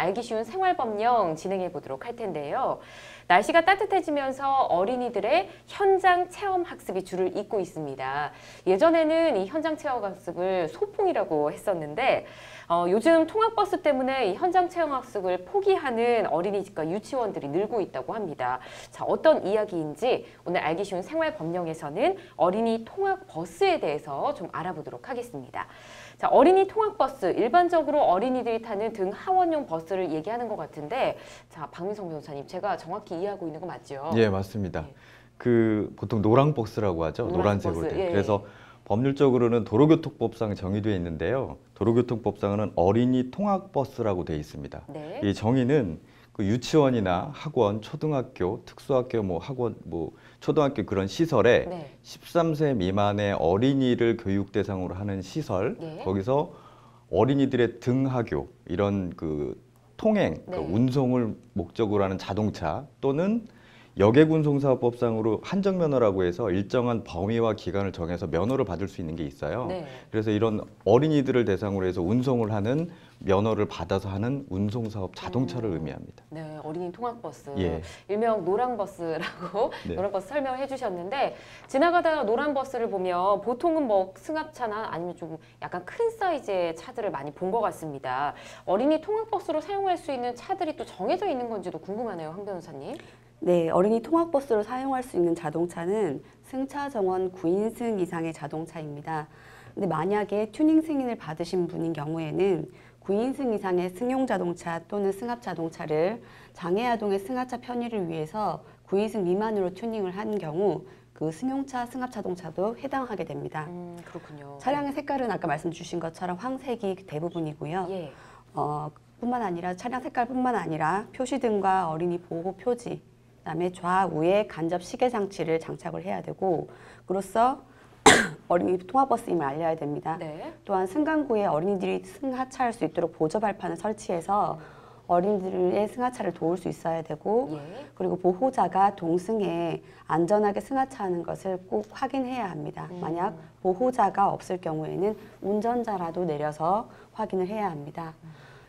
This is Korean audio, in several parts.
알기 쉬운 생활법령 진행해 보도록 할 텐데요. 날씨가 따뜻해지면서 어린이들의 현장 체험 학습이 줄을 잇고 있습니다. 예전에는 이 현장 체험 학습을 소풍이라고 했었는데 요즘 통학버스 때문에 이 현장 체험 학습을 포기하는 어린이집과 유치원들이 늘고 있다고 합니다. 자, 어떤 이야기인지 오늘 알기 쉬운 생활법령에서는 어린이 통학버스에 대해서 좀 알아보도록 하겠습니다. 자, 어린이 통학버스, 일반적으로 어린이들이 타는 등 하원용 버스를 얘기하는 것 같은데, 자, 박민성 변호사님, 제가 정확히 이해하고 있는 거 맞죠? 예, 맞습니다. 네. 보통 노랑버스라고 하죠. 노란색으로 된. 예. 그래서 법률적으로는 도로교통법상 정의되어 있는데요. 도로교통법상은 어린이 통학버스라고 되어 있습니다. 네. 이 정의는 그 유치원이나 학원, 초등학교, 특수학교, 학원, 초등학교 그런 시설에 네. 13세 미만의 어린이를 교육 대상으로 하는 시설, 네. 거기서 어린이들의 등하교, 이런 그 통행, 네. 그 운송을 목적으로 하는 자동차 또는 여객운송사업법상으로 한정면허라고 해서 일정한 범위와 기간을 정해서 면허를 받을 수 있는 게 있어요. 네. 그래서 이런 어린이들을 대상으로 해서 운송을 하는 면허를 받아서 하는 운송사업 자동차를 의미합니다. 네, 어린이 통학버스, 예. 일명 노랑버스라고 네. 노랑버스 설명을 해주셨는데, 지나가다가 노란버스를 보면 보통은 뭐 승합차나 아니면 좀 약간 큰 사이즈의 차들을 많이 본 것 같습니다. 어린이 통학버스로 사용할 수 있는 차들이 또 정해져 있는 건지도 궁금하네요, 황 변호사님. 네, 어린이 통학버스로 사용할 수 있는 자동차는 승차 정원 9인승 이상의 자동차입니다. 근데 만약에 튜닝 승인을 받으신 분인 경우에는 9인승 이상의 승용 자동차 또는 승합 자동차를 장애 아동의 승하차 편의를 위해서 9인승 미만으로 튜닝을 한 경우 그 승용차, 승합 자동차도 해당하게 됩니다. 그렇군요. 차량의 색깔은 아까 말씀 주신 것처럼 황색이 대부분이고요. 예. 뿐만 아니라 차량 색깔뿐만 아니라 표시등과 어린이 보호 표지, 그다음에 좌우에 간접 시계 장치를 장착을 해야 되고, 그로써 어린이 통학버스임을 알려야 됩니다. 네. 또한 승강구에 어린이들이 승하차할 수 있도록 보조 발판을 설치해서 어린이들의 승하차를 도울 수 있어야 되고, 예. 그리고 보호자가 동승에 안전하게 승하차하는 것을 꼭 확인해야 합니다. 만약 보호자가 없을 경우에는 운전자라도 내려서 확인을 해야 합니다.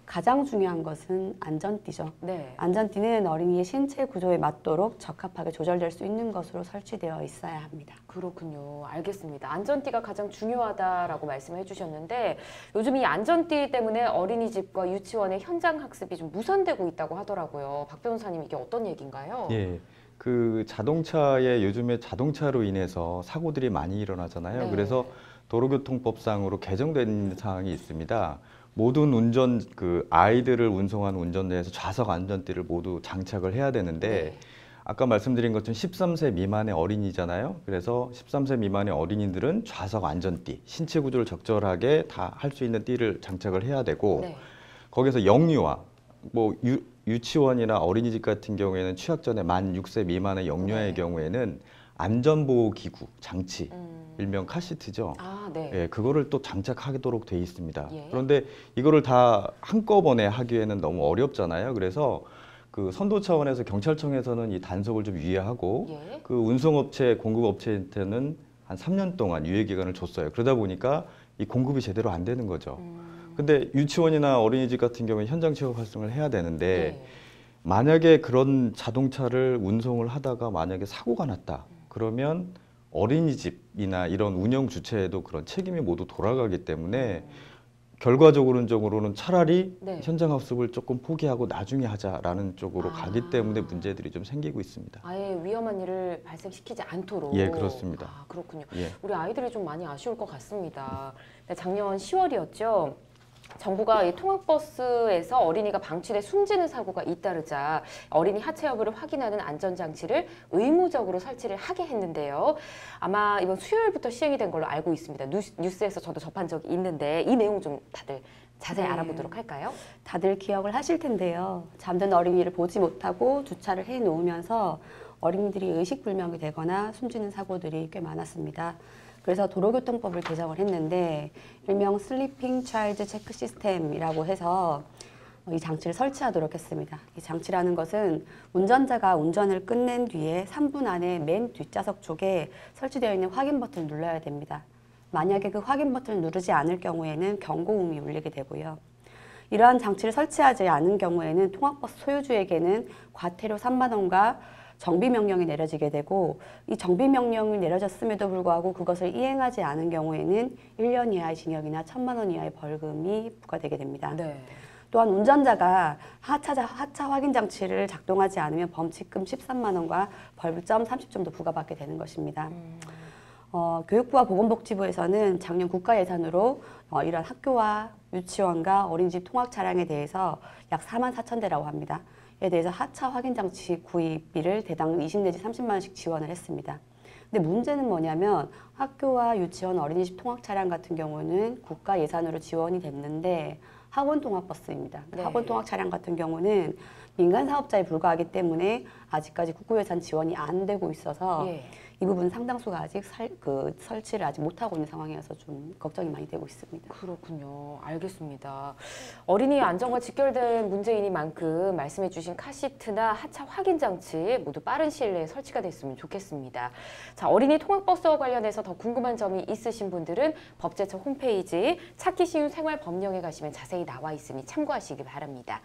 가장 중요한 것은 안전띠죠. 네. 안전띠는 어린이의 신체 구조에 맞도록 적합하게 조절될 수 있는 것으로 설치되어 있어야 합니다. 그렇군요. 알겠습니다. 안전띠가 가장 중요하다라고 말씀을 해주셨는데, 요즘 이 안전띠 때문에 어린이집과 유치원의 현장 학습이 좀 무산되고 있다고 하더라고요. 박 변호사님, 이게 어떤 얘기인가요? 예. 그 자동차에 요즘에 자동차로 인해서 사고들이 많이 일어나잖아요. 네. 그래서 도로교통법상으로 개정된 사항이 있습니다. 모든 운전, 아이들을 운송하는 운전대에서 좌석 안전띠를 모두 장착을 해야 되는데, 네. 아까 말씀드린 것처럼 13세 미만의 어린이잖아요. 그래서 13세 미만의 어린이들은 좌석 안전띠, 신체 구조를 적절하게 다 할 수 있는 띠를 장착을 해야 되고, 네. 거기서 영유아, 유치원이나 어린이집 같은 경우에는 취약 전에 만 6세 미만의 영유아의 네. 경우에는 안전보호기구, 장치, 일명 카시트죠. 아, 네. 예, 그거를 또 장착하도록 돼 있습니다. 예. 그런데 이거를 다 한꺼번에 하기에는 너무 어렵잖아요. 그래서 그 선도 차원에서 경찰청에서는 이 단속을 좀 유예하고, 예. 그 운송업체, 공급업체한테는 한 3년 동안 유예 기간을 줬어요. 그러다 보니까 이 공급이 제대로 안 되는 거죠. 근데 유치원이나 어린이집 같은 경우에 현장 체험 활성을 해야 되는데, 예. 만약에 그런 자동차를 운송을 하다가 만약에 사고가 났다. 그러면 어린이집이나 이런 운영 주체에도 그런 책임이 모두 돌아가기 때문에 결과적으로는 차라리 네. 현장 학습을 조금 포기하고 나중에 하자라는 쪽으로 아. 가기 때문에 문제들이 좀 생기고 있습니다. 아예 위험한 일을 발생시키지 않도록. 예, 그렇습니다. 아, 그렇군요. 예. 우리 아이들이 좀 많이 아쉬울 것 같습니다. 작년 10월이었죠. 정부가 이 통학버스에서 어린이가 방치돼 숨지는 사고가 잇따르자 어린이 하체 여부를 확인하는 안전장치를 의무적으로 설치를 하게 했는데요. 아마 이번 수요일부터 시행이 된 걸로 알고 있습니다. 뉴스에서 저도 접한 적이 있는데 이 내용 좀 다들 자세히 네. 알아보도록 할까요? 다들 기억을 하실 텐데요. 잠든 어린이를 보지 못하고 주차를 해 놓으면서 어린이들이 의식불명이 되거나 숨지는 사고들이 꽤 많았습니다. 그래서 도로교통법을 개정을 했는데, 일명 슬리핑 차일드 체크 시스템이라고 해서 이 장치를 설치하도록 했습니다. 이 장치라는 것은 운전자가 운전을 끝낸 뒤에 3분 안에 맨 뒷좌석 쪽에 설치되어 있는 확인 버튼을 눌러야 됩니다. 만약에 그 확인 버튼을 누르지 않을 경우에는 경고음이 울리게 되고요. 이러한 장치를 설치하지 않은 경우에는 통학버스 소유주에게는 과태료 3만 원과 정비 명령이 내려지게 되고 이 정비 명령이 내려졌음에도 불구하고 그것을 이행하지 않은 경우에는 1년 이하의 징역이나 1,000만 원 이하의 벌금이 부과되게 됩니다. 네. 또한 운전자가 하차 확인 장치를 작동하지 않으면 범칙금 13만 원과 벌점 30점도 부과받게 되는 것입니다. 교육부와 보건복지부에서는 작년 국가 예산으로 이러한 학교와 유치원과 어린이집 통학 차량에 대해서 약 4만 4천 대라고 합니다. 에 대해서 하차 확인 장치 구입비를 대당 20 내지 30만 원씩 지원을 했습니다. 근데 문제는 뭐냐면 학교와 유치원, 어린이집 통학 차량 같은 경우는 국가 예산으로 지원이 됐는데 학원 통학버스입니다. 네. 학원 통학 차량 같은 경우는 민간 사업자에 불과하기 때문에 아직까지 국고 예산 지원이 안 되고 있어서 예. 이 부분 상당수가 아직 설치를 아직 못하고 있는 상황이어서 좀 걱정이 많이 되고 있습니다. 그렇군요. 알겠습니다. 어린이 안전과 직결된 문제이니만큼 말씀해주신 카시트나 하차 확인 장치 모두 빠른 시일 내에 설치가 됐으면 좋겠습니다. 자, 어린이 통학버스와 관련해서 더 궁금한 점이 있으신 분들은 법제처 홈페이지 찾기 쉬운 생활법령에 가시면 자세히 나와 있으니 참고하시기 바랍니다.